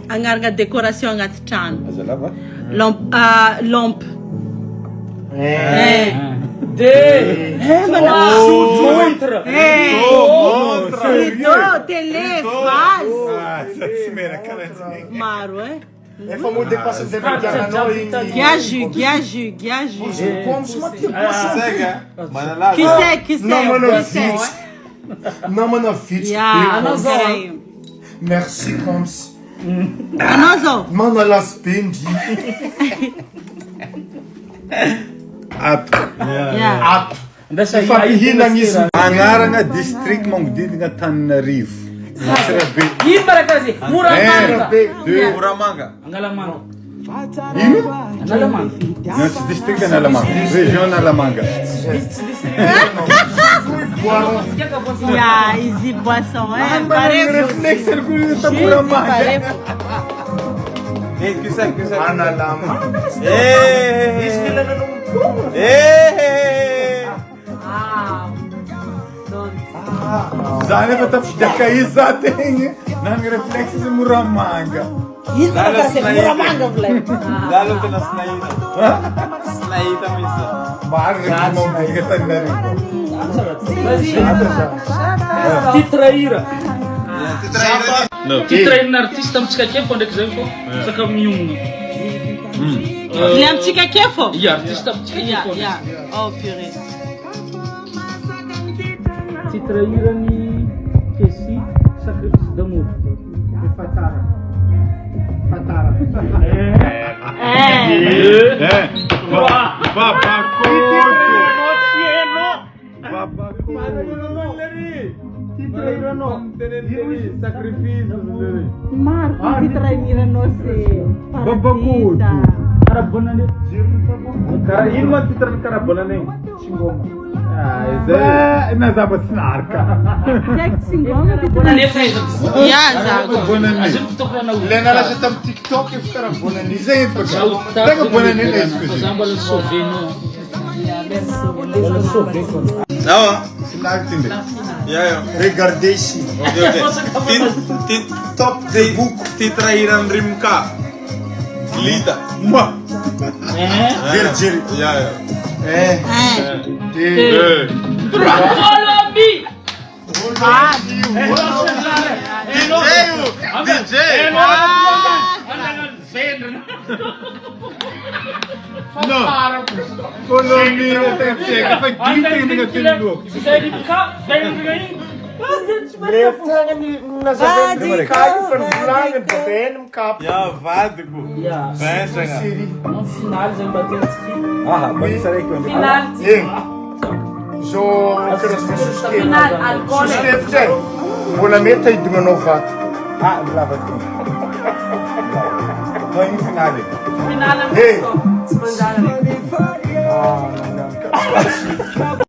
agnarana décoration agnaty trano. Azalava. Lampe. Montre. Rideau, télé, vase. Tsy menaka raha Maro, Efa mody passa devidiananao igny. Giaju. Como se Qui c'est? Não, mano, fit. Peraí. Merci, Coms. Anozo. Mano, ela spendi. Ato. Ato. Andasa Ifampihina izy. Agnarana district magnodidina Antananarivo. Nasirabe. Ino marakazy? Moramanga. Moramanga. Analamanga. Ino? Analamanga. Nosso distrito é Analamanga. Região Analamanga. Easy boisson, pareil. Reflexo orgulho da Moramanga. Que segue? Analama. Zane vai estar cair zaten. Não reflexo de Moramanga. Moramanga, Lalo ka na Snaida. Snaida minsan. Mahal rin mo mga Antananarivo. Titraíra. No. Titraíra na artista amitsika akeo ndraiky zay fô saka miomagna. Il est un petit caquefo. Ia artista amitsika akeo. Oh, purée. Titraíra-ny Kesy sacrifício d'amour. Fatara. Babacoto. Sacrifício. Marco, Titraíra, nossa. Babacoto. Carabonane. Ino man titran Carabonane? Singoma. Nazaba snarka. Jak singoma, Bonane fez. Zago. A gente toca na Lena ela já tá no TikTok e fica bonani. Isay pa ka. Taga Bonane na iskusi. Kasama lang soveno. Wala soveno. Não. Sinagtindi. Yeah. Regardei-se. Okay. Top de book. Titraíran rimka. Lida. Uma. Virgil. Yeah. Follow me. DJ. No. Colomia tem chega. Faz 30 anos que tem louco. Sai de cá, vem aí. Yeah, vadigo. Yeah. Pensa nga. No final já bateu aqui. Ah, pode ser que Final. Zo, ik kan het Final. Alcohol. suscrever. Bola meta e dunga no vato. Ah, lava tu. No in finale. Final. Hey. Spontaneo. Ah, não.